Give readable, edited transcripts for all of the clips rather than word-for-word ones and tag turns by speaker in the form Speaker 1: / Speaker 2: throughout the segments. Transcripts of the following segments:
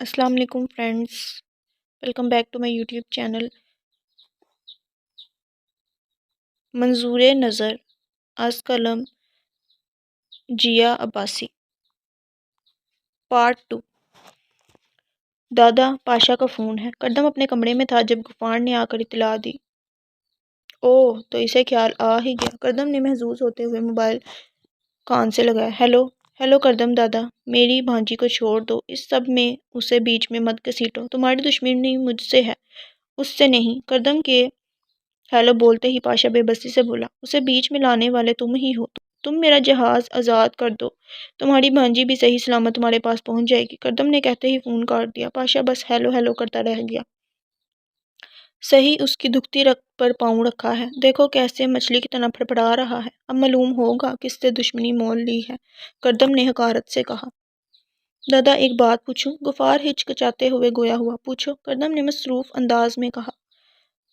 Speaker 1: السلام علیکم friends, welcome back to my YouTube channel. Manzoor Nazar از قلم جیا عباسی، پارٹ 2۔ دادا پاشا کا فون ہے۔ کردم اپنے کمرے میں تھا جب غفار نے آ کر اطلاع دی۔ اوہ، تو اسے خیال آ ہی گیا۔ کردم نے محظوظ ہوتے ہوئے موبائل کان سے لگایا۔ ہیلو ہیلو کردم دادا، میری بھانجی کو چھوڑ دو، اس سب میں اسے بیچ میں مت گھسیٹو۔ تمہاری دشمنی مجھ سے ہے، اس سے نہیں۔ کردم کے ہیلو بولتے ہی پاشا بے بسی سے بولا، اسے بیچ میں لانے والے تم ہی ہو۔ تم میرا جہاز آزاد کر دو، تمہاری بھانجی بھی صحیح سلامت تمہارے پاس پہنچ جائے گی۔ کردم نے کہتے ہی فون کاٹ دیا۔ پاشا بس ہیلو ہیلو کرتا رہ گیا۔ صحیح اس کی دکھتی رگ پر پاؤں رکھا ہے، دیکھو کیسے مچھلی کی طرح پھڑپڑا رہا ہے۔ اب معلوم ہوگا کس سے دشمنی مول لی ہے، کردم نے حقارت سے کہا۔ دادا ایک بات پوچھوں؟ غفار ہچکچاتے ہوئے گویا ہوا۔ پوچھو، کردم نے مصروف انداز میں کہا۔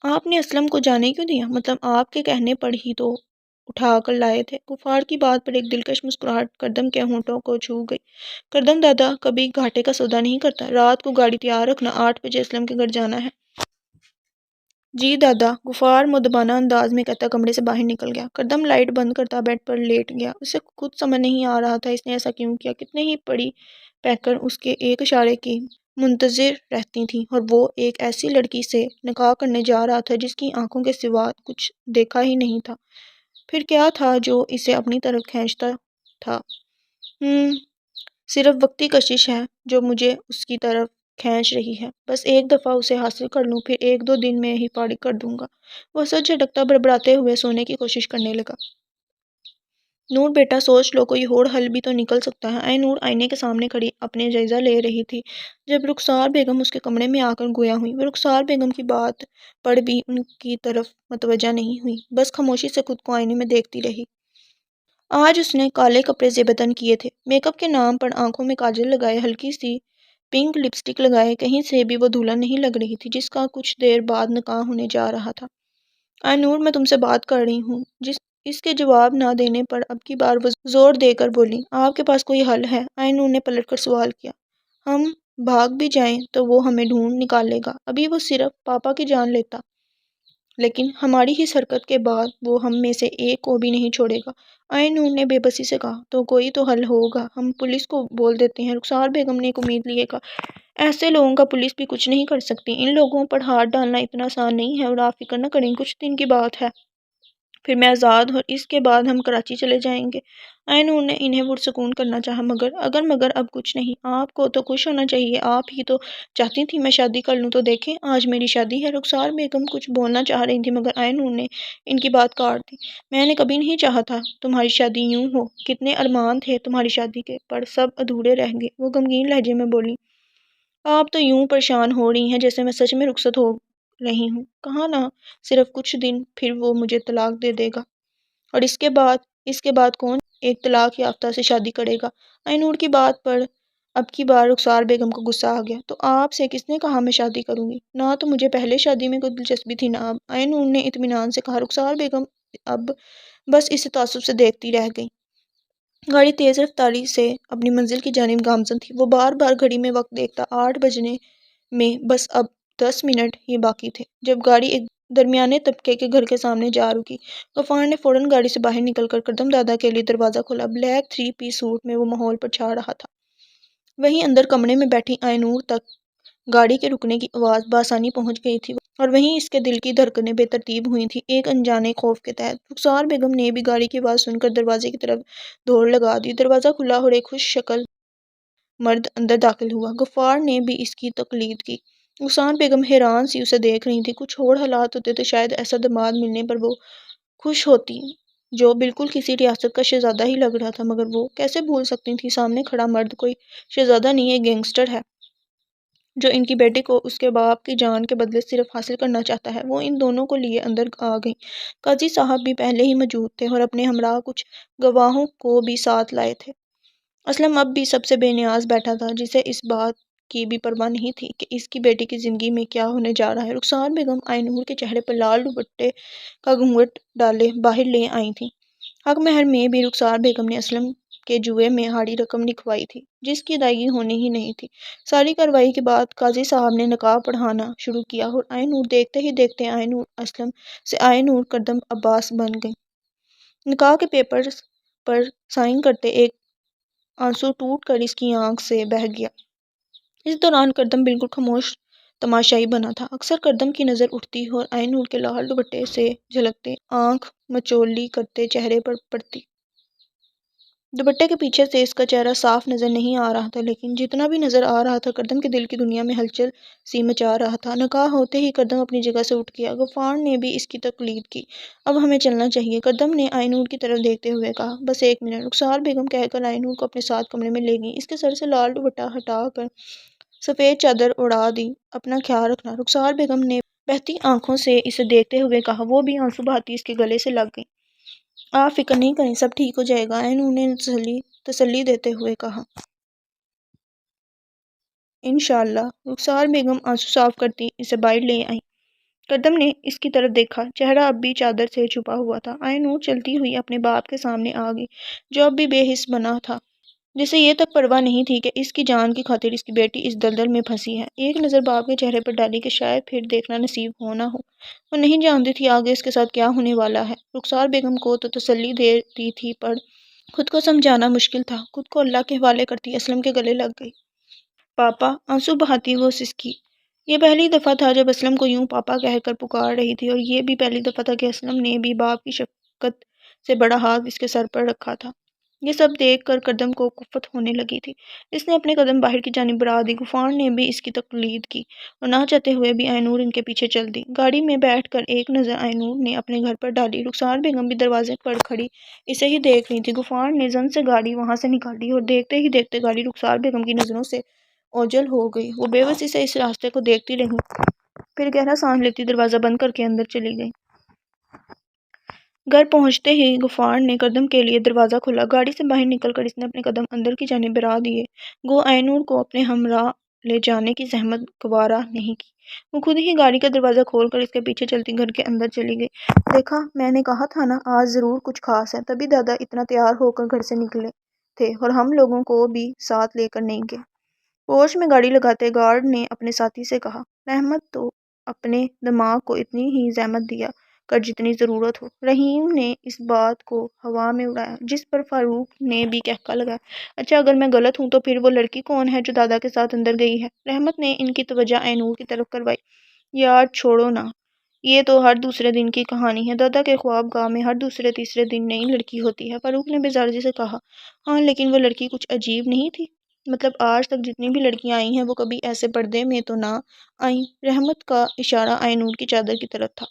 Speaker 1: آپ نے اسلم کو جانے کیوں دیا؟ مطلب آپ کے کہنے پر ہی تو اٹھا کر لائے تھے۔ غفار کی بات پر ایک دلکش مسکراہٹ کردم کے ہونٹوں کو چھو گئی۔ کردم دادا کبھی گھاٹے کا سودا نہیں کرتا، رات کو گاڑی تیار رکھنا، 8 بجے اسلم کے گھر جانا ہے۔ جی دادا، غفار مؤدبانہ انداز میں کہتا کمرے سے باہر نکل گیا۔ کردم لائٹ بند کرتا بیڈ پر لیٹ گیا۔ اسے خود سمجھ نہیں آ رہا تھا اس نے ایسا کیوں کیا۔ کتنے ہی پڑی پیکر اس کے ایک اشارے کی منتظر رہتی تھیں، اور وہ ایک ایسی لڑکی سے نکاح کرنے جا رہا تھا جس کی آنکھوں کے سوا کچھ دیکھا ہی نہیں تھا۔ پھر کیا تھا جو اسے اپنی طرف کھینچتا تھا؟ صرف وقتی کشش ہے جو مجھے اس کی طرف کھینچ رہی ہے۔ بس ایک دفعہ اسے حاصل کر لوں، پھر 1-2 دن میں ہی فارغ کر دوں گا۔ وہ سر جھٹکتا بڑبڑاتے ہوئے سونے کی کوشش کرنے لگا۔ نور بیٹا، سوچ لو، کوئی اور حل بھی تو نکل سکتا ہے۔ نور آئینے کے سامنے کھڑی اپنے جائزہ لے رہی تھی جب رخسار بیگم اس کے کمرے میں آ کر گویا ہوئی۔ وہ رخسار بیگم کی بات پر بھی ان کی طرف متوجہ نہیں ہوئی، بس خاموشی سے خود کو آئینے میں دیکھتی رہی۔ آج اس نے کالے کپڑے زیب تن کیے تھے، میک اپ کے نام پر آنکھوں میں کاجل لگائے، ہلکی سی پنک لپسٹک لگائے، کہیں سے بھی وہ دلہن نہیں لگ رہی تھی جس کا کچھ دیر بعد نکاح ہونے جا رہا تھا۔ نور، میں تم سے بات کر رہی ہوں۔ اس کے جواب نہ دینے پر اب کی بار وہ زور دے کر بولی، آپ کے پاس کوئی حل ہے؟ نور نے پلٹ کر سوال کیا۔ ہم بھاگ بھی جائیں تو وہ ہمیں ڈھونڈ نکالے گا، ابھی وہ صرف پاپا کی جان لیتا، لیکن ہماری ہی حرکت کے بعد وہ ہم میں سے ایک کو بھی نہیں چھوڑے گا۔ نور نے بے بسی سے کہا، تو کوئی تو حل ہوگا، ہم پولیس کو بول دیتے ہیں۔ رخسار بیگم نے ایک امید لیے کہا، ایسے لوگوں کا پولیس بھی کچھ نہیں کر سکتی، ان لوگوں پر ہاتھ ڈالنا اتنا آسان نہیں ہے، اور آپ فکر نہ کریں، کچھ دن کی بات ہے، پھر میں آزاد اور اس کے بعد ہم کراچی چلے جائیں گے۔ نور نے انہیں پرسکون کرنا چاہا، مگر اب کچھ نہیں، آپ کو تو خوش ہونا چاہیے، آپ ہی تو چاہتی تھی میں شادی کر لوں، تو دیکھیں آج میری شادی ہے۔ رخسار بیگم کچھ بولنا چاہ رہی تھی مگر نور نے ان کی بات کاٹ دی۔ میں نے کبھی نہیں چاہا تھا تمہاری شادی یوں ہو، کتنے ارمان تھے تمہاری شادی کے، پر سب ادھورے رہ گئے، وہ غمگین لہجے میں بولی۔ آپ تو یوں پریشان ہو رہی ہیں جیسے میں سچ میں رخصت ہو رہی ہوں، کہا نا صرف کچھ دن، پھر وہ مجھے طلاق دے دے گا، اور اس کے بعد کون ایک طلاق یافتہ سے شادی کرے گا؟ نور کی بات پر اب کی بار رخسار بیگم کو غصہ آ گیا۔ تو آپ سے کس نے کہا میں شادی کروں گی؟ نہ تو مجھے پہلے شادی میں کوئی دلچسپی تھی، نہ اب۔ نور نے اطمینان سے کہا۔ رخسار بیگم اب بس اسے تعصب سے دیکھتی رہ گئی۔ گاڑی تیز رفتاری سے اپنی منزل کی جانب گامزن تھی، وہ بار بار گھڑی میں وقت دیکھتا، 8 بجنے میں بس اب 10 منٹ ہی باقی تھے، جب گاڑی ایک درمیانے طبقے کے گھر کے سامنے جا رکی۔ غفار نے فوراً گاڑی سے باہر نکل کر کردم دادا کے لیے دروازہ کھولا۔ بلیک 3 پیس سوٹ میں وہ ماحول پر چھا رہا تھا۔ وہیں اندر کمرے میں بیٹھی نور تک گاڑی کے رکنے کی آواز بآسانی پہنچ گئی تھی، اور وہیں اس کے دل کی دھڑکنیں بے ترتیب ہوئی تھیں ایک انجانے خوف کے تحت۔ رخسار بیگم نے بھی گاڑی کی آواز سن کر دروازے کی طرف دوڑ لگا دی۔ دروازہ کھلا اور ایک خوش شکل مرد اندر داخل ہوا۔ غفار نے بھی اس کی تقلید کی۔ رخسار بیگم حیران سی اسے دیکھ رہی تھی۔ کچھ اور حالات ہوتے تو شاید ایسا داماد ملنے پر وہ خوش ہوتی جو بالکل کسی ریاست کا شہزادہ ہی لگ رہا تھا، مگر وہ کیسے بھول سکتی تھی سامنے کھڑا مرد کوئی شہزادہ نہیں، ایک گینگسٹر ہے جو ان کی بیٹی کو اس کے باپ کی جان کے بدلے صرف حاصل کرنا چاہتا ہے۔ وہ ان دونوں کو لیے اندر آ گئیں۔ قاضی صاحب بھی پہلے ہی موجود تھے اور اپنے ہمراہ کچھ گواہوں کو بھی ساتھ لائے تھے۔ اسلم اب بھی سب سے بے نیاز بیٹھا تھا، جسے اس بات کی بھی پرواہ نہیں تھی کہ اس کی بیٹی کی زندگی میں کیا ہونے جا رہا ہے۔ رخسار بیگم نور کے چہرے پر لال دوپٹے کا گھونگھٹ ڈالے باہر لے آئی تھیں۔ حق مہر میں بھی رخسار بیگم نے اسلم کے جوئے میں ہاری رقم لکھوائی تھی جس کی ادائیگی ہونی ہی نہیں تھی۔ ساری کارروائی کے بعد قاضی صاحب نے نکاح پڑھانا شروع کیا اور آئے نور دیکھتے ہی دیکھتے آئے نور اسلم سے آئے نور کردم عباس بن گئی۔ نکاح کے پیپرز پر سائن کرتے ایک آنسو ٹوٹ کر اس کی آنکھ سے بہہ گیا۔ اس دوران کردم بالکل خاموش تماشائی بنا تھا۔ اکثر کردم کی نظر اٹھتی اور آئے نور کے لال دوپٹے سے جھلکتے آنکھ مچولی کرتے چہرے پر پڑتی۔ دوپٹے کے پیچھے سے اس کا چہرہ صاف نظر نہیں آ رہا تھا، لیکن جتنا بھی نظر آ رہا تھا کردم کے دل کی دنیا میں ہلچل سی مچا رہا تھا۔ نکاح ہوتے ہی کردم اپنی جگہ سے اٹھ گیا۔ غفار نے بھی اس کی تقلید کی۔ اب ہمیں چلنا چاہیے، کردم نے آئے نور کی طرف دیکھتے ہوئے کہا۔ بس ایک منٹ، رخسار بیگم کہہ کر آئے نور کو اپنے ساتھ کمرے میں لے گئیں۔ اس کے سر سے لال دوپٹہ ہٹا کر سفید چادر اڑا دی۔ اپنا خیال رکھنا، رخسار بیگم نے بہتی آنکھوں سے اسے دیکھتے ہوئے کہا۔ وہ بھی آنسو بہاتی اس کے گلے سے لگ گئیں۔ آپ فکر نہیں کریں، سب ٹھیک ہو جائے گا، آئے نور نے تسلی دیتے ہوئے کہا۔ انشاءاللہ۔ رخسار بیگم آنسو صاف کرتی اسے باہر لے آئیں۔ کردم نے اس کی طرف دیکھا، چہرہ اب بھی چادر سے چھپا ہوا تھا۔ آئے نور چلتی ہوئی اپنے باپ کے سامنے آ گئی، جو اب بھی بے حس بنا تھا، جسے یہ تک پرواہ نہیں تھی کہ اس کی جان کی خاطر اس کی بیٹی اس دلدل میں پھنسی ہے۔ ایک نظر باپ کے چہرے پر ڈالی کہ شاید پھر دیکھنا نصیب ہو نہ ہو۔ وہ نہیں جانتی تھی آگے اس کے ساتھ کیا ہونے والا ہے۔ رخسار بیگم کو تو تسلی دے رہی تھی، پر خود کو سمجھانا مشکل تھا۔ خود کو اللہ کے حوالے کرتی اسلم کے گلے لگ گئی۔ پاپا، آنسو بہاتی وہ سسکی۔ یہ پہلی دفعہ تھا جب اسلم کو یوں پاپا کہہ کر پکار رہی تھی، اور یہ بھی پہلی دفعہ تھا کہ اسلم نے بھی باپ کی شفقت سے بڑا ہاتھ اس کے سر پر رکھا تھا۔ یہ سب دیکھ کر کردم کو کفت ہونے لگی تھی۔ اس نے اپنے قدم باہر کی جانب بڑھا دی۔ غفار نے بھی اس کی تقلید کی اور نہ چاہتے ہوئے بھی آئے نور ان کے پیچھے چل دی۔ گاڑی میں بیٹھ کر ایک نظر آئے نور نے اپنے گھر پر ڈالی۔ رخسار بیگم بھی دروازے پر کھڑی اسے ہی دیکھ رہی تھی۔ غفار نے زن سے گاڑی وہاں سے نکالی اور دیکھتے ہی دیکھتے گاڑی رخسار بیگم کی نظروں سے اوجھل ہو گئی۔ وہ بے بسی سے اس راستے کو دیکھتی رہیں، پھر گہرا سانس لیتی دروازہ بند کر کے اندر چلی گئی۔ گھر پہنچتے ہی غفار نے کردم کے لیے دروازہ کھولا۔ گاڑی سے باہر نکل کر اس نے اپنے قدم اندر کی جانب بڑھا دیے، گو آئے نور کو اپنے ہمراہ لے جانے کی زحمت گوارا نہیں کی۔ وہ خود ہی گاڑی کا دروازہ کھول کر اس کے پیچھے چلتی گھر کے اندر چلی گئی۔ دیکھا، میں نے کہا تھا نا، آج ضرور کچھ خاص ہے، تبھی دادا اتنا تیار ہو کر گھر سے نکلے تھے اور ہم لوگوں کو بھی ساتھ لے کر نہیں گئے۔ پورچ میں گاڑی لگاتے گارڈ نے اپنے ساتھی سے کہا۔ رحمت تو اپنے دماغ کو اتنی ہی زحمت دیا کر جتنی ضرورت ہو۔ رحیم نے اس بات کو ہوا میں اڑایا، جس پر فاروق نے بھی کہکا لگایا۔ اچھا، اگر میں غلط ہوں تو پھر وہ لڑکی کون ہے جو دادا کے ساتھ اندر گئی ہے؟ رحمت نے ان کی توجہ آئے نور کی طرف کروائی۔ یار چھوڑو نا، یہ تو ہر دوسرے دن کی کہانی ہے۔ دادا کے خواب گاہ میں ہر دوسرے تیسرے دن نئی لڑکی ہوتی ہے، فاروق نے بیزاری سے کہا۔ ہاں، لیکن وہ لڑکی کچھ عجیب نہیں تھی؟ مطلب آج تک جتنی بھی لڑکیاں آئی ہیں وہ کبھی ایسے پردے میں تو نہ آئیں۔ رحمت کا اشارہ آئے نور کی چادر کی طرف تھا۔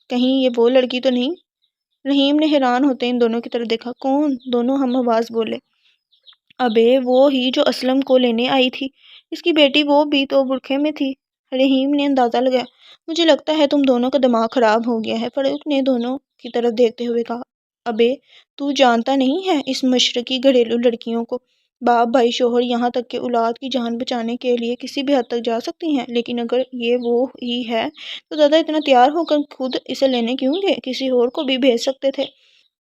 Speaker 1: کہیں یہ وہ لڑکی تو نہیں؟ رحیم نے حیران ہوتے ان دونوں کی طرف دیکھا۔ کون؟ دونوں ہم آواز بولے۔ ابے وہ ہی جو اسلم کو لینے آئی تھی، اس کی بیٹی، وہ بھی تو برقعے میں تھی۔ رحیم نے اندازہ لگایا۔ مجھے لگتا ہے تم دونوں کا دماغ خراب ہو گیا ہے، فاروق نے دونوں کی طرف دیکھتے ہوئے کہا۔ ابے تو جانتا نہیں ہے اس مشرقی گھریلو لڑکیوں کو؟ باپ، بھائی، شوہر، یہاں تک کہ اولاد کی جان بچانے کے لیے کسی بھی حد تک جا سکتی ہیں، لیکن اگر یہ وہ ہی ہے تو دادا اتنا تیار ہو کر خود اسے لینے کیوں گئے؟ کسی اور کو بھی بھیج سکتے تھے،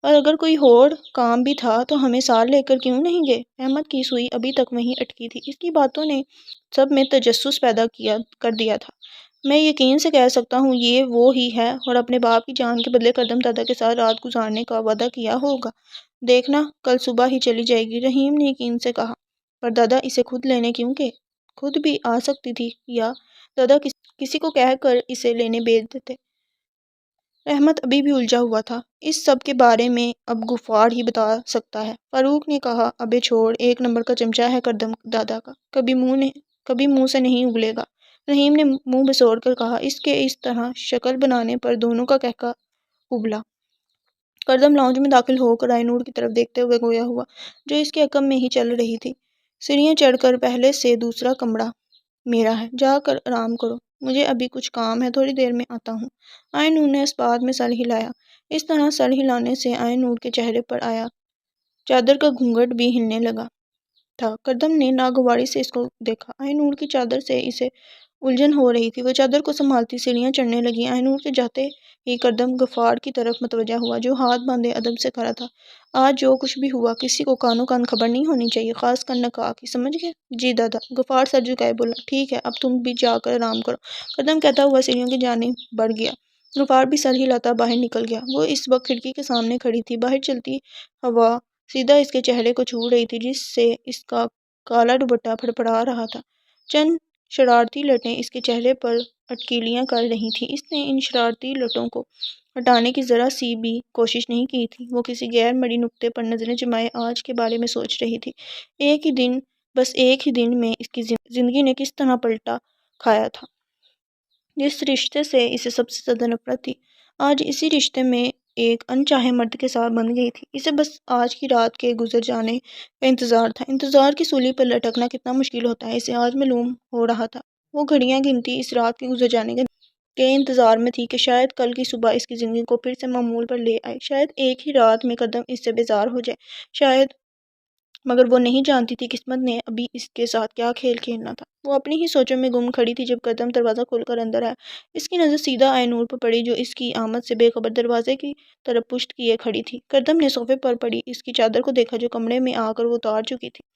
Speaker 1: اور اگر کوئی اور کام بھی تھا تو ہمیں ساتھ لے کر کیوں نہیں گئے؟ احمد کی سوئی ابھی تک وہیں اٹکی تھی۔ اس کی باتوں نے سب میں تجسس پیدا کر دیا تھا۔ میں یقین سے کہہ سکتا ہوں یہ وہ ہی ہے، اور اپنے باپ کی جان کے بدلے کردم دادا کے ساتھ رات گزارنے کا وعدہ کیا ہوگا۔ دیکھنا، کل صبح ہی چلی جائے گی، رحیم نے یقین سے کہا۔ پر دادا اسے خود لینے کیوں گئے؟ خود بھی آ سکتی تھی، یا دادا کسی کو کہہ کر اسے لینے بھیج دیتے۔ احمد ابھی بھی الجھا ہوا تھا۔ اس سب کے بارے میں اب غفار ہی بتا سکتا ہے۔ فاروق نے کہا۔ ابے چھوڑ، ایک نمبر کا چمچہ ہے کردم دادا کا، کبھی منہ سے نہیں اگلے گا، رحیم نے منہ بسوڑ کر کہا۔ اس کے اس طرح شکل بنانے پر دونوں کا کہکا ابلا۔ کردم لاؤنج میں داخل ہو کر آئے نور کی طرف دیکھتے ہوئے گویا ہوا، جو اس کے حکم میں ہی چل رہی تھی۔ سیڑھیاں چڑھ کر پہلے سے دوسرا کمرہ میرا ہے، جا کر آرام کرو، مجھے ابھی کچھ کام ہے، تھوڑی دیر میں آتا ہوں۔ آئے نور نے اس بات میں سر ہلایا۔ اس طرح سر ہلانے سے آئے نور کے چہرے پر آیا چادر کا گھونگھٹ بھی ہلنے لگا تھا۔ کردم نے ناگواری سے اس کو دیکھا۔ آئے نور کی چادر سے اسے الجھن ہو رہی تھی۔ وہ چادر کو سنبھالتی سیڑھیاں چڑھنے لگی۔ آئینور کے جاتے ہی قدم غفار کی طرف متوجہ ہوا جو ہاتھ باندھے ادب سے کھڑا تھا۔ آج جو کچھ بھی ہوا کسی کو کانوں کان خبر نہیں ہونی چاہیے، خاص کر نکاح کی، سمجھ گئے؟ جی دادا۔ غفار سر جھکائے بولا، ٹھیک ہے، اب تم بھی جا کر آرام کرو۔ قدم کہتا ہوا سیڑھیوں کی جانب بڑھ گیا۔ غفار بھی سر ہلاتا باہر نکل گیا۔ وہ اس وقت کھڑکی کے سامنے کھڑی تھی۔ باہر چلتی ہوا سیدھا اس کے چہرے کو چھو رہی تھی جس سے اس کا کالا دوپٹہ پھڑپڑا رہا تھا۔ چند شرارتی لٹیں اس کے چہرے پر اٹکیلیاں کر رہی تھیں۔ اس نے ان شرارتی لٹوں کو ہٹانے کی ذرا سی بھی کوشش نہیں کی تھی۔ وہ کسی غیر مرئی نقطے پر نظریں جمائے آج کے بارے میں سوچ رہی تھی۔ بس ایک ہی دن میں اس کی زندگی نے کس طرح پلٹا کھایا تھا۔ جس رشتے سے اسے سب سے زیادہ نفرت تھی، آج اسی رشتے میں ایک انچاہے مرد کے ساتھ بندھ گئی تھی۔ اسے بس آج کی رات کے گزر جانے کا انتظار تھا۔ انتظار کی سولی پر لٹکنا کتنا مشکل ہوتا ہے، اسے آج معلوم ہو رہا تھا۔ وہ گھڑیاں گنتی اس رات کے گزر جانے کے انتظار میں تھی کہ شاید کل کی صبح اس کی زندگی کو پھر سے معمول پر لے آئے، شاید ایک ہی رات میں قدم اس سے بیزار ہو جائے، شاید، مگر وہ نہیں جانتی تھی قسمت نے ابھی اس کے ساتھ کیا کھیل کھیلنا تھا۔ وہ اپنی ہی سوچوں میں گم کھڑی تھی جب قدم دروازہ کھول کر اندر آیا۔ اس کی نظر سیدھا آئینور پر پڑی جو اس کی آمد سے بے خبر دروازے کی طرف پشت کیے کھڑی تھی۔ قدم نے صوفے پر پڑی اس کی چادر کو دیکھا جو کمرے میں آ کر وہ اتار چکی تھی۔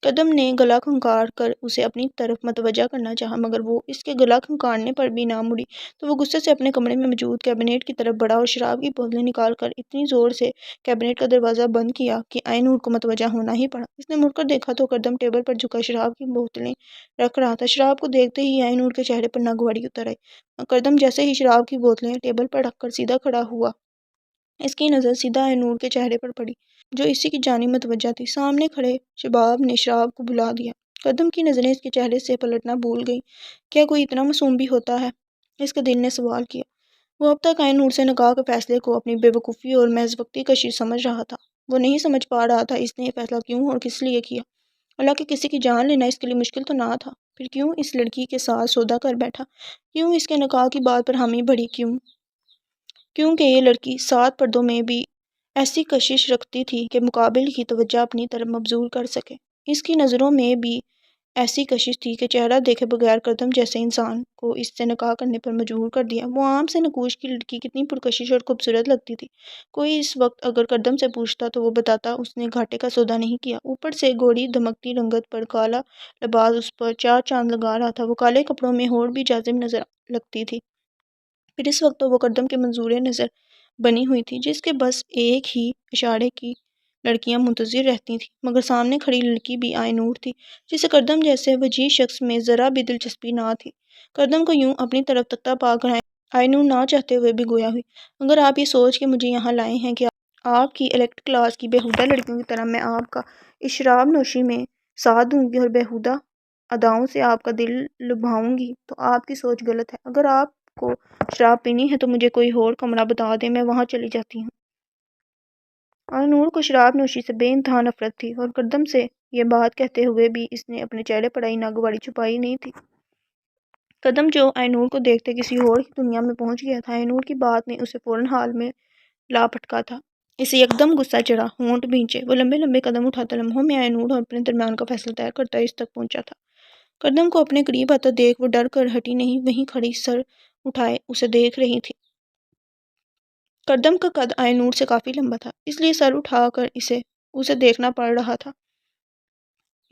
Speaker 1: قدم نے گلا کھنکار کر اسے اپنی طرف متوجہ کرنا چاہا مگر وہ اس کے گلا کھنکارنے پر بھی نہ مڑی تو وہ غصے سے اپنے کمرے میں موجود کیبنٹ کی طرف بڑھا اور شراب کی بوتلیں نکال کر اتنی زور سے کیبنٹ کا دروازہ بند کیا کہ آئینور کو متوجہ ہونا ہی پڑا۔ اس نے مڑ کر دیکھا تو قدم ٹیبل پر جھکا شراب کی بوتلیں رکھ رہا تھا۔ شراب کو دیکھتے ہی آئینور کے چہرے پر ناگواری اتر آئی۔ قدم جیسے ہی شراب کی بوتلیں ٹیبل پر رکھ کر سیدھا کھڑا ہوا، اس کی نظر سیدھا آئینور کے چہرے پر پڑی جو اسی کی جانب متوجہ تھی۔ سامنے کھڑے شباب نے شراب کو بھلا دیا۔ قدم کی نظریں اس کے چہرے سے پلٹنا بھول گئیں۔ کیا کوئی اتنا معصوم بھی ہوتا ہے؟ اس کے دل نے سوال کیا۔ وہ اب تک آئینور سے نکاح کے فیصلے کو اپنی بے وقوفی اور محض وقتی کشش سمجھ رہا تھا۔ وہ نہیں سمجھ پا رہا تھا اس نے یہ فیصلہ کیوں اور کس لیے کیا۔ حالانکہ کسی کی جان لینا اس کے لیے مشکل تو نہ تھا، پھر کیوں اس لڑکی کے ساتھ سودا کر بیٹھا؟ کیوں اس کے نکاح کی بات پر حامی بھری؟ کیونکہ یہ لڑکی 7 پردوں میں بھی ایسی کشش رکھتی تھی کہ مقابل کی توجہ اپنی طرف مبذول کر سکے۔ اس کی نظروں میں بھی ایسی کشش تھی کہ چہرہ دیکھے بغیر قدم جیسے انسان کو اس سے نکاح کرنے پر مجبور کر دیا۔ وہ عام سے نقوش کی لڑکی کتنی پرکشش اور خوبصورت لگتی تھی۔ کوئی اس وقت اگر قدم سے پوچھتا تو وہ بتاتا اس نے گھاٹے کا سودا نہیں کیا۔ اوپر سے گوڑی دمکتی رنگت پر کالا لباس اس پر 4 چاند لگا رہا تھا۔ وہ کالے کپڑوں میں اور بھی جاذب نظر لگتی تھی۔ پھر اس وقت تو وہ قدم کے منظور نظر بنی ہوئی تھی جس کے بس ایک ہی اشارے کی لڑکیاں منتظر رہتی تھیں، مگر سامنے کھڑی لڑکی بھی آئینور تھی جسے قدم جیسے وجیح شخص میں ذرا بھی دلچسپی نہ تھی۔ قدم کو یوں اپنی طرف تکتا پا کر آئینور نہ چاہتے ہوئے بھی گویا ہوئی، اگر آپ یہ سوچ کے مجھے یہاں لائے ہیں کہ آپ کی الیٹ کلاس کی بیہودہ لڑکیوں کی طرح میں آپ کا اس شراب نوشی میں ساتھ دوں گی اور بیہودہ اداؤں سے آپ کا دل لبھاؤں گی تو آپ کی سوچ غلط ہے۔ اگر آپ کو شراب پینی ہے تو مجھے کوئی اور کمرہ بتا دیں، میں وہاں چلی جاتی ہوں۔ آئینور کو شراب نوشی سے بے انتہا نفرت تھی اور قدم سے یہ بات کہتے ہوئے بھی اس نے اپنے چہرے پر آئی ناگواری چھپائی نہیں تھی۔ قدم جو آئینور کو دیکھتے کسی اور ہی دنیا میں پہنچ گیا تھا۔ آئینور کی بات نے اسے فوراً حال میں لا پٹکا تھا۔ اسے یکدم غصہ چڑھا، ہونٹ بھینچے، وہ لمبے لمبے قدم اٹھاتا لمحوں میں آئینور اور اپنے درمیان کا فیصلہ طے کرتا اس تک پہنچا تھا۔ قدم کو اپنے قریب آتا دیکھ وہ ڈر کر ہٹی نہیں، وہیں کھڑی سر اٹھائے اسے دیکھ رہی تھی۔ قدم کا قد آئینور سے کافی لمبا تھا، اس لیے سر اٹھا کر اسے دیکھنا پڑ رہا تھا۔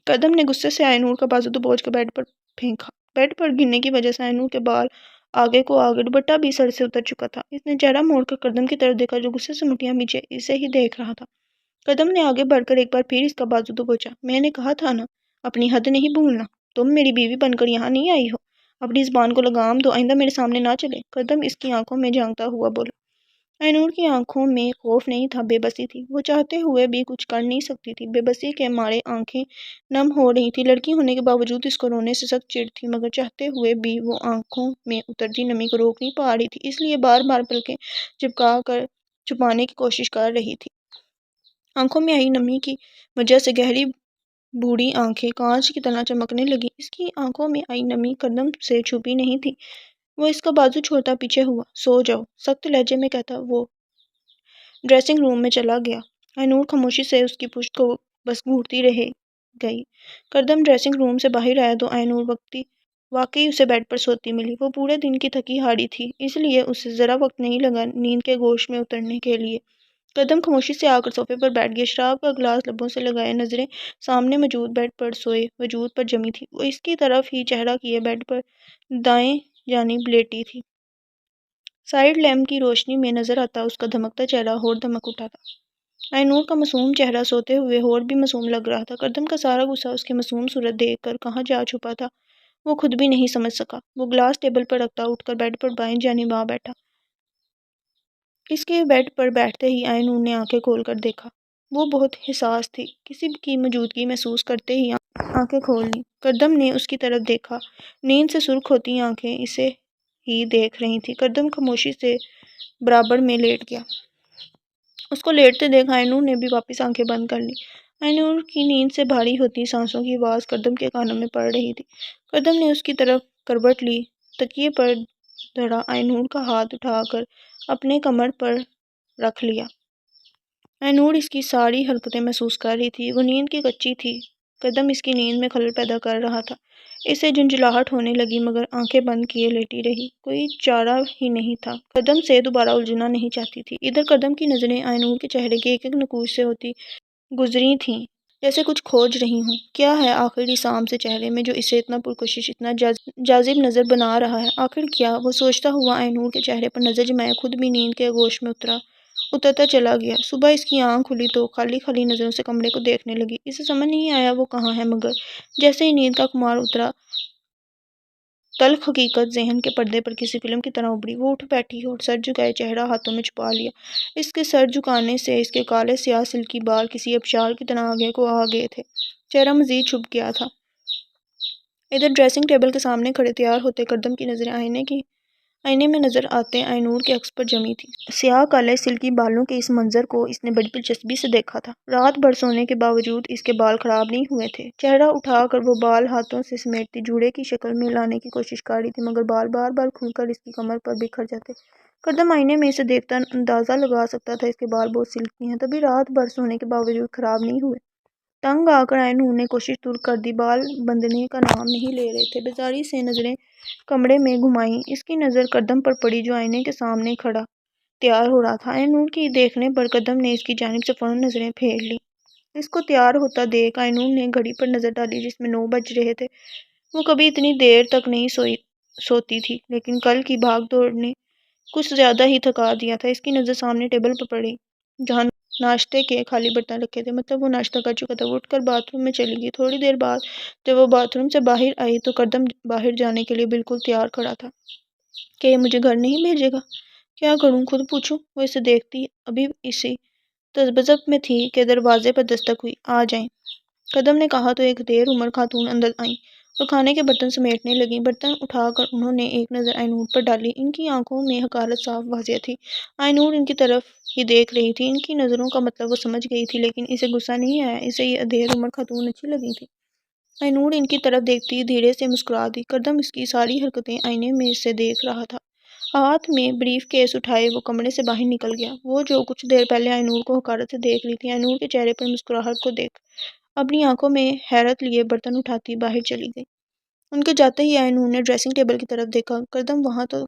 Speaker 1: قدم نے غصے سے آئینور کا بازو دبوچ کر بیڈ پر پھینکا۔ بیڈ پر گرنے کی وجہ سے آئینور کے بال آگے کو آگے، دوپٹہ بھی سر سے اتر چکا تھا۔ اس نے چہرہ موڑ کر قدم کی طرف دیکھا جو غصے سے مٹیاں بھیجے اسے ہی دیکھ رہا تھا۔ قدم نے آگے بڑھ کر ایک بار پھر اس کا بازو دبوچا۔ میں نے کہا تھا نا، اپنی حد نہیں بھولنا، تم میری بیوی بن کر یہاں نہیں آئی ہو، اپنی زبان کو لگام دو، آئندہ میرے سامنے نہ چلے۔ قدم اس کی آنکھوں میں جھانکتا ہوا بولا۔ آئینور کی آنکھوں میں خوف نہیں تھا، بے بسی تھی۔ وہ چاہتے ہوئے بھی کچھ کر نہیں سکتی تھی، بے بسی کے مارے آنکھیں نم ہو رہی تھیں۔ لڑکی ہونے کے باوجود اس کو رونے سے سخت چڑ تھی، مگر چاہتے ہوئے بھی وہ آنکھوں میں اترتی نمی کو روک نہیں پا رہی تھی، اس لیے بار بار پلکیں جھپکا کر چھپانے کی کوشش کر رہی تھی۔ آنکھوں میں آئی نمی کی وجہ سے گہری بوڑھی آنکھیں کانچ کی طرح چمکنے لگیں۔ اس کی آنکھوں میں آئی نمی قدم سے چھپی نہیں تھی۔ وہ اس کا بازو چھوڑتا پیچھے ہوا۔ سو جاؤ، سخت لہجے میں کہتا وہ ڈریسنگ روم میں چلا گیا۔ آئینور خاموشی سے اس کی پشت کو بس گھورتی رہ گئی۔ قدم ڈریسنگ روم سے باہر آیا تو آئینور وقتی واقعی اسے بیڈ پر سوتی ملی۔ وہ پورے دن کی تھکی ہاری تھی، اس لیے اسے ذرا وقت نہیں لگا نیند کے گوش میں اترنے کے لیے۔ قدم خاموشی سے آ کر صوفے پر بیٹھ گیا، شراب کا گلاس لبوں سے لگائے، نظریں سامنے موجود بیڈ پر سوئے وجود پر جمی تھی۔ وہ اس کی طرف ہی چہرہ کیے بیڈ پر دائیں جانب لیٹی تھی۔ سائیڈ لیمپ کی روشنی میں نظر آتا اس کا دھمکتا چہرہ اور دمک اٹھا تھا۔ آئینور کا معصوم چہرہ سوتے ہوئے اور بھی معصوم لگ رہا تھا۔ قدم کا سارا غصہ اس کی معصوم صورت دیکھ کر کہاں جا چھپا تھا وہ خود بھی نہیں سمجھ سکا۔ وہ گلاس ٹیبل پر رکھتا اٹھ کر بیڈ پر بائیں جانب آ بیٹھا۔ اس کے بیڈ پر بیٹھتے ہی آئینور نے آنکھیں کھول کر دیکھا۔ وہ بہت حساس تھی، کسی کی موجودگی محسوس کرتے ہی آنکھیں کھول لیں۔ قدم نے اس کی طرف دیکھا، نیند سے سرخ ہوتی آنکھیں اسے ہی دیکھ رہی تھیں۔ قدم خاموشی سے برابر میں لیٹ گیا۔ اس کو لیٹتے دیکھ آئینور نے بھی واپس آنکھیں بند کر لی۔ آئینور کی نیند سے بھاری ہوتی سانسوں کی آواز قدم کے کانوں میں پڑ رہی تھی۔ قدم نے اس کی طرف کروٹ لی، تکیے پر دھڑا آئینور کا ہاتھ اٹھا کر اپنے کمر پر رکھ لیا۔ آئینور اس کی ساری حرکتیں محسوس کر رہی تھی۔ وہ نیند کی کچی تھی، قدم اس کی نیند میں خلل پیدا کر رہا تھا۔ اسے جھنجھلاہٹ ہونے لگی مگر آنکھیں بند کیے لیٹی رہی، کوئی چارہ ہی نہیں تھا۔ قدم سے دوبارہ الجھنا نہیں چاہتی تھی۔ ادھر قدم کی نظریں آئینور کے چہرے کے ایک ایک نقوش سے ہوتی گزری تھیں، جیسے کچھ کھوج رہی ہوں۔ کیا ہے آخر اس عام سے چہرے میں جو اسے اتنا پرکشش، اتنا جاذب نظر بنا رہا ہے؟ آخر کیا؟ وہ سوچتا ہوا آئینور کے چہرے پر نظر جمائے خود بھی نیند کے آغوش میں اترتا چلا گیا۔ صبح اس کی آنکھ کھلی تو خالی خالی نظروں سے کمرے کو دیکھنے لگی۔ اسے سمجھ نہیں آیا وہ کہاں ہے، مگر جیسے ہی نیند کا خمار اترا تلخ حقیقت ذہن کے پردے پر کسی فلم کی طرح ابھری۔ وہ اٹھ بیٹھی اور سر جھکائے چہرہ ہاتھوں میں چھپا لیا۔ اس کے سر جھکانے سے اس کے کالے سیاہ سلکی بال کسی ابشار کی طرح آگے کو آ گئے تھے، چہرہ مزید چھپ گیا تھا۔ ادھر ڈریسنگ ٹیبل کے سامنے کھڑے تیار ہوتے قدم کی نظریں آئینے میں نظر آتے آئینور کے عکس پر جمی تھی۔ سیاہ کالے سلکی بالوں کے اس منظر کو اس نے بڑی دلچسپی سے دیکھا تھا۔ رات بھر سونے کے باوجود اس کے بال خراب نہیں ہوئے تھے۔ چہرہ اٹھا کر وہ بال ہاتھوں سے سمیٹتی جوڑے کی شکل میں لانے کی کوشش کر رہی تھی، مگر بال بار بار کھل کر اس کی کمر پر بکھر جاتے۔ قدم آئینے میں اسے دیکھتا اندازہ لگا سکتا تھا اس کے بال بہت سلکی ہیں، تبھی رات بھر سونے کے باوجود خراب نہیں ہوئے۔ تنگ آ کر آئینور نے کوشش ترک کر دی، بال بندھنے کا نام نہیں لے رہے تھے۔ بیزاری سے نظریں کمرے میں گھمائیں، اس کی نظر قدم پر پڑی جو آئینے کے سامنے کھڑا تیار ہو رہا تھا۔ آئینور کی دیکھنے پر قدم نے اس کی جانب سے فوراً نظریں پھیر لیں۔ اس کو تیار ہوتا دیکھ آئینور نے گھڑی پر نظر ڈالی جس میں 9 بج رہے تھے۔ وہ کبھی اتنی دیر تک نہیں سوتی تھی، لیکن کل کی بھاگ دوڑ نے کچھ زیادہ ہی تھکا دیا تھا۔ اس کی نظر سامنے ٹیبل پر پڑی جہاں ناشتے کے خالی برتن رکھے تھے، مطلب وہ ناشتہ کر چکا تھا۔ وہ اٹھ کر باتھ روم میں چلی گئی۔ تھوڑی دیر بعد جب وہ باتھ روم سے باہر آئی تو قدم باہر جانے کے لیے بالکل تیار کھڑا تھا۔ کہ یہ مجھے گھر نہیں بھیجے گا؟ کیا کروں، خود پوچھوں؟ وہ اسے دیکھتی ابھی اسی تذبذب میں تھی کہ دروازے پر دستک ہوئی۔ آ جائیں، قدم نے کہا تو ایک دیر عمر خاتون اندر آئیں اور کھانے کے برتن سمیٹنے لگیں۔ برتن اٹھا کر انہوں نے ایک نظر آئینور پر ڈالی۔ ان کی آنکھوں میں حقارت صاف واضح تھی۔ آئینور ان کی طرف ہی دیکھ رہی تھی۔ ان کی نظروں کا مطلب وہ سمجھ گئی تھی، لیکن اسے غصہ نہیں آیا۔ اسے یہ ادھیڑ عمر خاتون اچھی لگی تھی۔ آئینور ان کی طرف دیکھتی دھیرے سے مسکرا دی۔ قدم اس کی ساری حرکتیں آئینے میں سے دیکھ رہا تھا۔ ہاتھ میں بریف کیس اٹھائے وہ کمرے سے باہر نکل گیا۔ وہ جو کچھ دیر پہلے آئینور کو حقارت سے دیکھ رہی تھی، آئینور کے چہرے پر مسکراہٹ کو دیکھ اپنی آنکھوں میں حیرت لیے برتن اٹھاتی باہر چلی گئی۔ ان کے جاتے ہی آئینور نے ڈریسنگ ٹیبل کی طرف دیکھا۔ قدم وہاں تو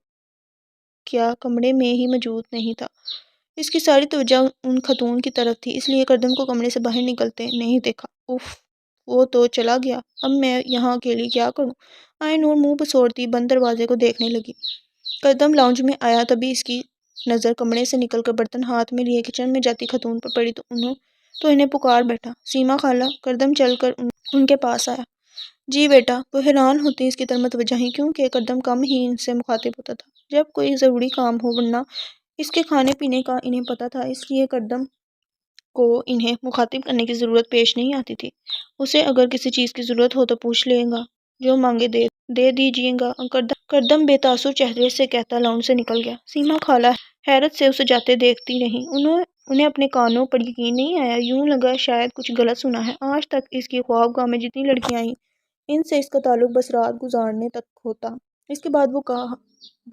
Speaker 1: کیا کمرے میں ہی موجود نہیں تھا۔ اس کی ساری توجہ ان خاتون کی طرف تھی، اس لیے قدم کو کمرے سے باہر نکلتے نہیں دیکھا۔ اف، وہ تو چلا گیا، اب میں یہاں اکیلی کیا کروں؟ آئینور منہ بسوڑتی بند دروازے کو دیکھنے لگی۔ قدم لاؤنج میں آیا تبھی اس کی نظر کمرے سے نکل کر برتن ہاتھ میں لیے کچن میں جاتی خاتون پر پڑی تو انہیں پکار بیٹھا، سیما خالہ۔ قدم چل کر ان کے پاس آیا۔ جی بیٹا۔ وہ حیران ہوتی اس کی طرف متوجہ ہیں، کیونکہ قدم کم ہی ان سے مخاطب ہوتا تھا جب کوئی ضروری کام ہو، ورنہ اس کے کھانے پینے کا انہیں پتہ تھا، اس لیے قدم کو انہیں مخاطب کرنے کی ضرورت پیش نہیں آتی تھی۔ اسے اگر کسی چیز کی ضرورت ہو تو پوچھ لے گا، جو مانگے دے دیجیے گا۔ قدم بے تاثر چہرے سے کہتا لاؤنج سے نکل گیا۔ سیما خالہ حیرت سے اسے جاتے دیکھتی رہیں۔ انہیں اپنے کانوں پر یقین نہیں آیا، یوں لگا شاید کچھ غلط سنا ہے۔ آج تک اس کی خوابگاہ میں جتنی لڑکیاں آئیں، ان سے اس کا تعلق بس رات گزارنے تک ہوتا۔ اس کے بعد وہ کہاں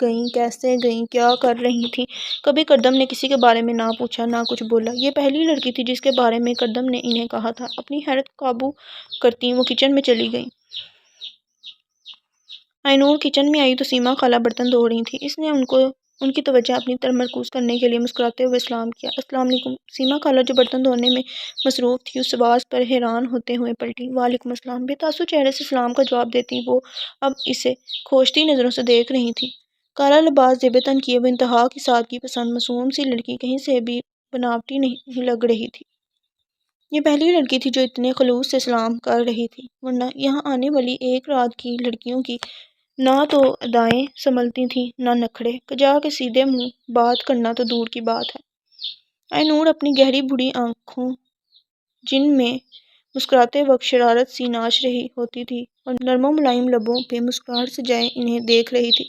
Speaker 1: گئیں، کیسے گئیں، کیا کر رہی تھیں، کبھی قدم نے کسی کے بارے میں نہ پوچھا نہ کچھ بولا۔ یہ پہلی لڑکی تھی جس کے بارے میں قدم نے انہیں کہا تھا۔ اپنی حیرت قابو کرتی وہ کچن میں چلی گئیں۔ ainur کچن میں آئی تو سیما خالہ برتن دھو رہی تھی۔ اس نے ان کی توجہ اپنی طرف مرکوز کرنے کے لیے مسکراتے ہوئے سلام کیا۔ السلام علیکم۔ سیما خالہ جو برتن دھونے میں مصروف تھی اس آواز پر حیران ہوتے ہوئے پلٹی۔ وعلیکم السلام۔ بے تاثر چہرے سے سلام کا جواب دیتی وہ اب اسے کھوجتی نظروں سے دیکھ رہی تھی۔ کالا لباس زیب تن کیے وہ انتہا کی سادگی پسند معصوم سی لڑکی کہیں سے بھی بناوٹی نہیں لگ رہی تھی۔ یہ پہلی لڑکی تھی جو اتنے خلوص سے سلام کر رہی تھی، ورنہ یہاں آنے والی ایک رات کی لڑکیوں کی نہ تو ادائیں سنبھلتی تھیں نہ نخرے، کجا کے سیدھے منہ بات کرنا تو دور کی بات ہے۔ ainur اپنی گہری بھوری آنکھوں جن میں مسکراتے وقت شرارت سی ناچ رہی ہوتی تھی اور نرم و ملائم لبوں پہ مسکراہٹ سجائے انہیں دیکھ رہی تھی۔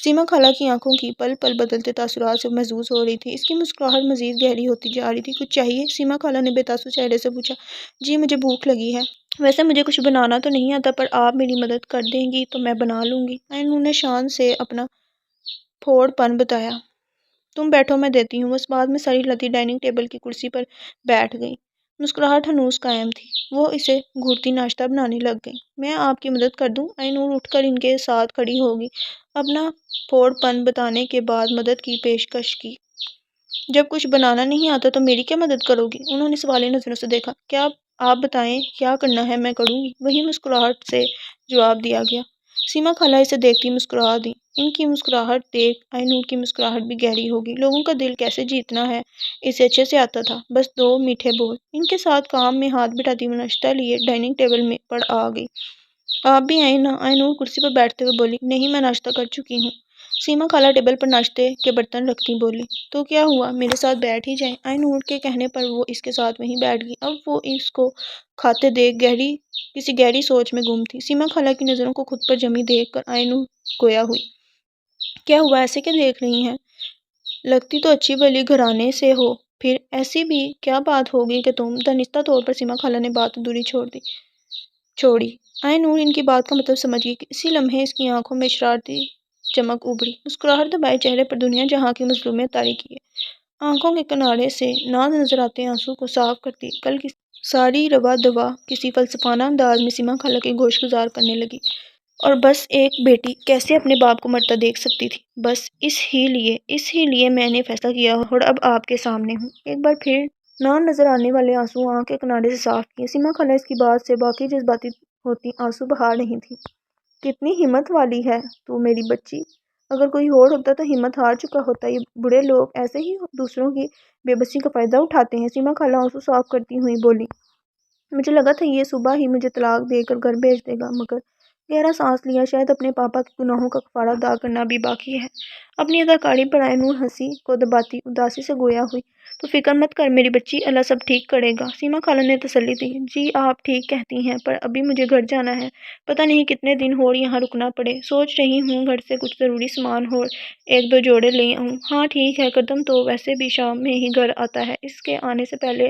Speaker 1: سیما خالہ کی آنکھوں کی پل پل بدلتے تاثرات سے محظوظ ہو رہی تھی۔ اس کی مسکراہٹ مزید گہری ہوتی جا رہی تھی۔ کچھ چاہیے؟ سیما خالہ نے بے تاثر چہرے سے پوچھا۔ جی مجھے بھوک لگی ہے۔ ویسے مجھے کچھ بنانا تو نہیں آتا پر آپ میری مدد کر دیں گی تو میں بنا لوں گی۔ ainur نے شان سے اپنا پھوڑ پن بتایا۔ تم بیٹھو میں دیتی ہوں۔ وہ اس بات میں سر ہلاتی ڈائننگ ٹیبل کی کرسی پر بیٹھ گئی۔ مسکراہٹ ہنوز قائم تھی۔ وہ اسے گھورتی ناشتہ بنانے لگ گئی۔ میں آپ کی مدد کر دوں؟ ainur اٹھ کر ان کے ساتھ کھڑی ہوگی۔ اپنا پھوڑ پن بتانے کے بعد مدد کی پیشکش کی۔ جب کچھ بنانا نہیں آتا تو میری کیا مدد کرو گی؟ انہوں نے سوالیہ نظروں سے دیکھا۔ کیا آپ بتائیں کیا کرنا ہے میں کروں گی۔ وہی مسکراہٹ سے جواب دیا گیا۔ سیما خالہ اسے دیکھتی مسکرا دیں۔ ان کی مسکراہٹ دیکھ ainur کی مسکراہٹ بھی گہری ہوگی۔ لوگوں کا دل کیسے جیتنا ہے اسے اچھے سے آتا تھا، بس دو میٹھے بول۔ ان کے ساتھ کام میں ہاتھ بٹاتی وہ ناشتہ لیے ڈائننگ ٹیبل میں پر آ گئی۔ آپ بھی آئیں نا؟ ainur کرسی پر بیٹھتے ہوئے بولی۔ نہیں میں ناشتہ کر چکی ہوں۔ سیما خالہ ٹیبل پر ناشتے کے برتن رکھتی بولی۔ تو کیا ہوا میرے ساتھ بیٹھ ہی جائیں۔ ainur کے کہنے پر وہ اس کے ساتھ وہیں بیٹھ گئی۔ اب وہ اس کو کھاتے دیکھ کسی گہری سوچ میں گم تھی۔ سیما خالہ کی نظروں کو خود پر جمی دیکھ کر ainur گویا ہوئی۔ کیا ہوا ایسے کیا دیکھ رہی ہیں؟ لگتی تو اچھی بھلی گھرانے سے ہو، پھر ایسی بھی کیا بات ہوگی کہ تم… دانستہ طور پر سیما خالہ نے بات ادھوری چھوڑی۔ ainur ان کی بات کا مطلب سمجھ گئی کہ اسی لمحے اس کی آنکھوں میں شرارتی چمک ابھری۔ مسکراہٹ دبائے چہرے پر دنیا جہاں کی مظلومیت طاری کیے آنکھوں کے کنارے سے ناز نظر آتے آنسو کو صاف کرتی کل کی ساری روا دوا کسی فلسفانہ انداز میں سیما خالہ کی گوش گزار کرنے لگی۔ اور بس ایک بیٹی کیسے اپنے باپ کو مرتا دیکھ سکتی تھی؟ بس اس ہی لیے میں نے فیصلہ کیا اور اب آپ کے سامنے ہوں۔ ایک بار پھر نہ نظر آنے والے آنسو آنکھ کے کنارے سے صاف کیے۔ سیما خالہ اس کی بات سے باقی جذباتی ہوتی آنسو بہا رہی تھی۔ کتنی ہمت والی ہے تو میری بچی، اگر کوئی اور ہوتا تو ہمت ہار چکا ہوتا۔ یہ بڑے لوگ ایسے ہی دوسروں کی بے بسی کا فائدہ اٹھاتے ہیں۔ سیما خالہ آنسو صاف کرتی ہوئی بولی۔ مجھے لگا تھا یہ صبح ہی مجھے طلاق دے کر گھر بھیج دے گا، مگر… گہرا سانس لیا۔ شاید اپنے پاپا کے گناہوں کا کفارہ ادا کرنا بھی باقی ہے۔ اپنی اداکاری پر ainur ہنسی کو دباتی اداسی سے گویا ہوئی۔ تو فکر مت کر میری بچی، اللہ سب ٹھیک کرے گا۔ سیما خالہ نے تسلی دی۔ جی آپ ٹھیک کہتی ہیں، پر ابھی مجھے گھر جانا ہے۔ پتہ نہیں کتنے دن اور یہاں رکنا پڑے۔ سوچ رہی ہوں گھر سے کچھ ضروری سامان اور ایک دو جوڑے لے آؤں۔ ہاں ٹھیک ہے، قدم تو ویسے بھی شام میں ہی گھر آتا ہے، اس کے آنے سے پہلے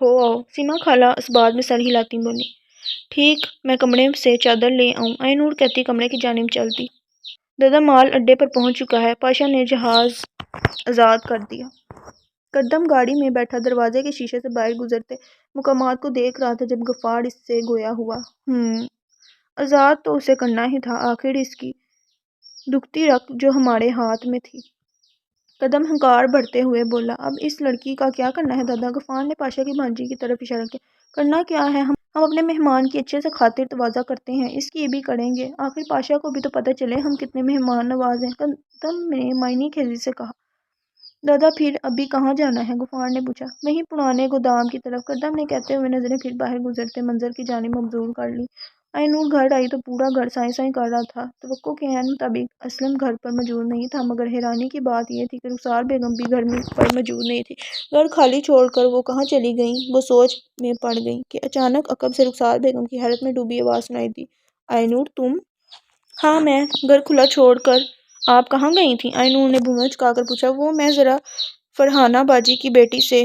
Speaker 1: ہو آؤ۔ سیما خالہ اس بات میں سر ہلاتی بولی۔ ٹھیک میں کمرے سے چادر لے آؤں؟ ainur کہتی کمرے کی جانب چل دی۔ دادا مال اڈے پر پہنچ چکا ہے۔ پاشا نے جہاز آزاد کر دیا۔ قدم گاڑی میں بیٹھا دروازے کے شیشے سے باہر گزرتے مقامات کو دیکھ رہا تھا جب غفار اس سے گویا ہوا۔ آزاد تو اسے کرنا ہی تھا، آخر اس کی دکھتی رکھ جو ہمارے ہاتھ میں تھی۔ قدم ہنکار بھرتے ہوئے بولا۔ اب اس لڑکی کا کیا کرنا ہے دادا؟ غفار نے پاشا کی بھانجی کی طرف اشارہ کیا۔ کرنا کیا ہے، ہم اپنے مہمان کی اچھے سے خاطر تواضع کرتے ہیں، اس کی بھی کریں گے، آخر پاشا کو بھی تو پتہ چلے ہم کتنے مہمان نواز ہیں۔ قدم نے معنی خیزی سے کہا۔ دادا پھر ابھی کہاں جانا ہے؟ غفار نے پوچھا۔ وہیں پرانے گودام کی طرف، قدم نے کہتے ہوئے نظریں پھر باہر گزرتے منظر کی جانب مبذول کر لی۔ ainur گھر آئی تو پورا گھر سائیں سائیں کر رہا تھا۔ توقع کے عین مطابق اسلم گھر پر موجود نہیں تھا، مگر حیرانی کی بات یہ تھی کہ رخسار بیگم بھی گھر پر موجود نہیں تھی۔ گھر خالی چھوڑ کر وہ کہاں چلی گئیں؟ وہ سوچ میں پڑ گئی کہ اچانک عقب سے رخسار بیگم کی حیرت میں ڈوبی آواز سنائی دی۔ ainur تم؟ ہاں میں۔ گھر کھلا چھوڑ کر آپ کہاں گئی تھیں؟ ainur نے بھونیں چکا کر پوچھا۔ وہ میں ذرا فرحانہ باجی کی بیٹی سے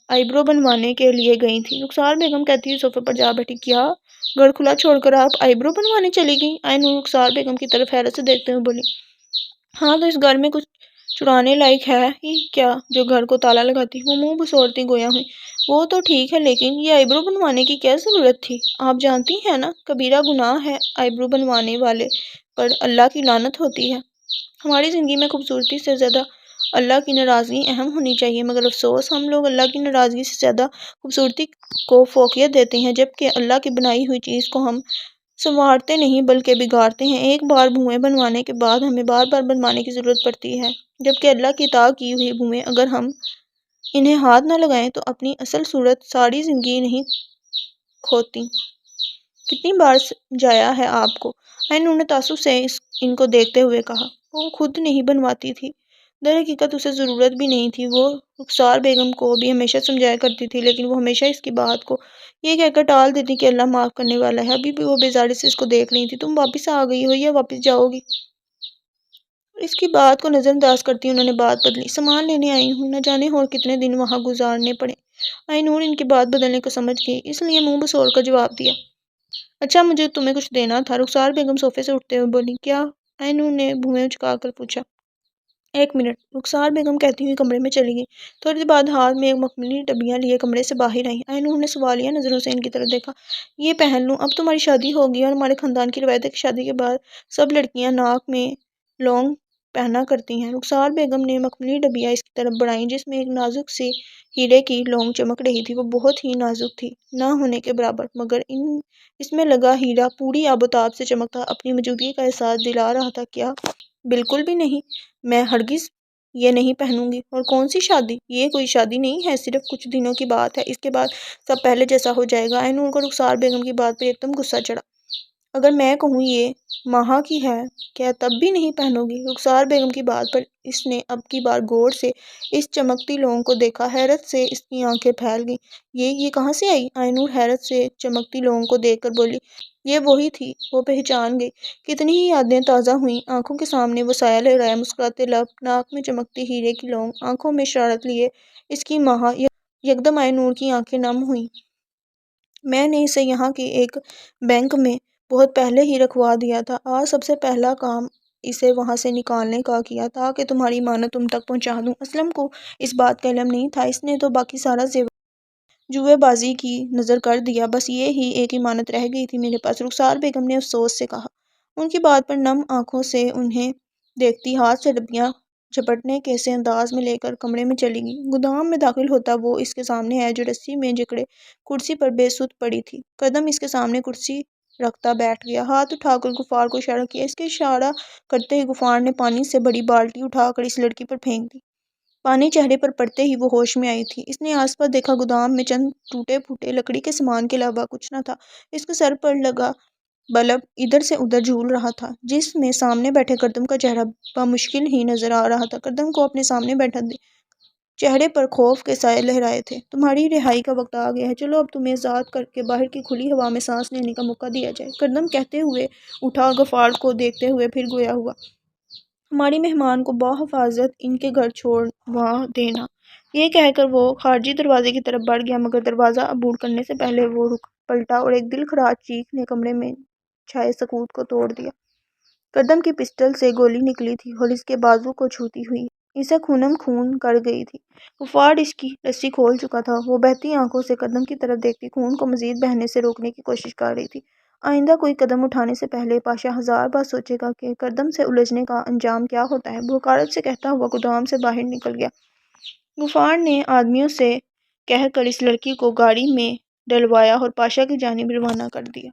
Speaker 1: آئیبرو بنوانے کے لیے گئی تھی، رخسار بیگم کہتی ہوئی صوفے پر جا بیٹھی۔ کیا؟ گھر کھلا چھوڑ کر آپ آئیبرو بنوانے چلی گئیں؟ ainur رخسار بیگم کی طرف حیرت سے دیکھتے ہوئے بولی۔ ہاں تو اس گھر میں کچھ چرانے لائق ہے ہی کیا جو گھر کو تالا لگاتی؟ وہ منہ بسورتی گویا ہوئی۔ وہ تو ٹھیک ہے لیکن یہ آئی برو بنوانے کی کیا ضرورت تھی؟ آپ جانتی ہیں نا کبیرہ گناہ ہے آئی برو بنوانے والے پر اللہ کی لعنت ہوتی ہے۔ ہماری زندگی میں خوبصورتی سے زیادہ اللہ کی ناراضگی اہم ہونی چاہیے، مگر افسوس ہم لوگ اللہ کی ناراضگی سے زیادہ خوبصورتی کو فوقیت دیتے ہیں، جبکہ اللہ کی بنائی ہوئی چیز کو ہم سنوارتے نہیں بلکہ بگاڑتے ہیں۔ ایک بار بھویں بنوانے کے بعد ہمیں بار بار بنوانے کی ضرورت پڑتی ہے، جبکہ اللہ کی عطا کی ہوئی بھویں اگر ہم انہیں ہاتھ نہ لگائیں تو اپنی اصل صورت ساری زندگی نہیں کھوتی۔ کتنی بار سمجھایا ہے آپ کو؟ انہوں نے تعصب سے ان کو دیکھتے ہوئے کہا۔ وہ خود نہیں بنواتی تھی، در حقیقت اسے ضرورت بھی نہیں تھی۔ وہ رخسار بیگم کو بھی ہمیشہ سمجھایا کرتی تھی، لیکن وہ ہمیشہ اس کی بات کو یہ کہہ کر ٹال دیتی کہ اللہ معاف کرنے والا ہے۔ ابھی بھی وہ بیزاری سے اس کو دیکھ رہی تھی۔ تم واپس آ گئی ہو یا واپس جاؤ گی؟ اس کی بات کو نظر انداز کرتی انہوں نے بات بدلی۔ سامان لینے آئی ہوں، نہ جانے اور کتنے دن وہاں گزارنے پڑے۔ آئی نور ان کی بات بدلنے کو سمجھ گئی، اس لیے منہ بسور کر جواب دیا۔ اچھا مجھے تمہیں کچھ دینا تھا، رخسار بیگم صوفے سے اٹھتے ہوئے بولی۔ کیا؟ آئی نور نے بھویں اچکا کر پوچھا۔ ایک منٹ، رخسار بیگم کہتی ہوئی کمرے میں چلی گئی۔ تھوڑی دیر بعد ہاتھ میں ایک مخملی ڈبیاں لیے کمرے سے باہر آئیں۔ آئی نور نے سوالیہ نظروں سے ان کی طرف دیکھا۔ یہ پہن لوں؟ اب تمہاری شادی ہوگی اور ہمارے خاندان کی روایت ہے کہ شادی کے بعد سب لڑکیاں ناک میں لونگ پہنا کرتی ہیں۔ رخسار بیگم نے مخملی ڈبیاں اس کی طرف بڑھائیں جس میں ایک نازک سی ہیرے کی لونگ چمک رہی تھی۔ وہ بہت ہی نازک تھی، نہ ہونے کے برابر، مگر اس میں لگا ہیرا پوری آب و تاب سے چمکتا اپنی موجودگی کا احساس دلا رہا تھا۔ کیا؟ بالکل بھی نہیں، میں ہرگز یہ نہیں پہنوں گی۔ اور کون سی شادی؟ یہ کوئی شادی نہیں ہے، صرف کچھ دنوں کی بات ہے، اس کے بعد سب پہلے جیسا ہو جائے گا۔ نور کو رخسار بیگم کی بات پر ایک دم غصہ چڑھا۔ اگر میں کہوں یہ ماہا کی ہے، کیا تب بھی نہیں پہنو گی؟ رخسار بیگم کی بات پر اس نے اب کی بار غور سے اس چمکتی لونگ کو دیکھا۔ حیرت سے اس کی آنکھیں پھیل گئیں۔ یہ کہاں سے آئی؟ نور حیرت سے چمکتی لونگ کو دیکھ کر بولی۔ یہ وہی تھی، وہ پہچان گئی۔ کتنی ہی یادیں تازہ ہوئیں آنکھوں کے سامنے۔ وہ سایہ لہرائے مسکراتے لب، ناک میں چمکتی ہیرے کی لونگ، آنکھوں میں شرارت لیے اس کی ماہا۔ یکدم نور کی آنکھیں نم ہوئیں۔ میں نے اسے یہاں کے ایک بینک میں بہت پہلے ہی رکھوا دیا تھا۔ آج سب سے پہلا کام اسے وہاں سے نکالنے کا کیا تاکہ تمہاری امانت تم تک پہنچا دوں۔ اسلم کو اس بات کا علم نہیں تھا، اس نے تو باقی سارا زیور جوئے بازی کی نظر کر دیا، بس یہ ہی ایک امانت رہ گئی تھی میرے پاس، رخسار بیگم نے افسوس سے کہا۔ ان کی بات پر نم آنکھوں سے انہیں دیکھتی ہاتھ سے ڈبیاں جھپٹنے کے سے انداز میں لے کر کمرے میں چلی گئی۔ گودام میں داخل ہوتا وہ اس کے سامنے آئے جو رسی میں جکڑے کرسی پر بے سود پڑی تھی۔ قدم اس کے سامنے کرسی رکھتا بیٹھ گیا، ہاتھ اٹھا کر غفار کو اشارہ کیا۔ اس کے اشارہ کرتے ہی غفار نے پانی سے بڑی بالٹی اٹھا کر اس لڑکی پر پھینک دی۔ پانی چہرے پر پڑتے ہی وہ ہوش میں آئی تھی۔ اس نے آس پاس دیکھا، گودام میں چند ٹوٹے پھوٹے لکڑی کے سامان کے علاوہ کچھ نہ تھا۔ اس کے سر پر لگا بلب ادھر سے ادھر جھول رہا تھا، جس میں سامنے بیٹھے کردم کا چہرہ بمشکل ہی نظر آ رہا تھا۔ کردم کو اپنے سامنے بیٹھا چہرے پر خوف کے سائے لہرائے تھے۔ تمہاری رہائی کا وقت آ گیا ہے، چلو اب تمہیں آزاد کر کے باہر کی کھلی ہوا میں سانس لینے کا موقع دیا جائے۔ کردم کہتے ہوئے اٹھا، غفار کو دیکھتے ہوئے پھر گویا ہوا۔ ہماری مہمان کو بحفاظت ان کے گھر چھوڑوا دینا۔ یہ کہہ کر وہ خارجی دروازے کی طرف بڑھ گیا، مگر دروازہ عبور کرنے سے پہلے وہ رک پلٹا اور ایک دل خراش چیخ نے کمرے میں چھائے سکوت کو توڑ دیا۔ کردم کی پسٹل سے گولی نکلی تھی اور اس کے بازو کو چھوتی ہوئی اسے خونم خون کر گئی تھی۔ غفار اس کی رسی کھول چکا تھا۔ وہ بہتی آنکھوں سے کردم کی طرف دیکھتی خون کو مزید بہنے سے روکنے کی کوشش کر رہی تھی۔ آئندہ کوئی قدم اٹھانے سے پہلے پاشا ہزار بار سوچے گا کہ کردم سے الجھنے کا انجام کیا ہوتا ہے۔ وہ حقارت سے کہتا ہوا گودام سے باہر نکل گیا۔ غفار نے آدمیوں سے کہہ کر اس لڑکی کو گاڑی میں ڈلوایا اور پاشا کی جانب روانہ کر دیا۔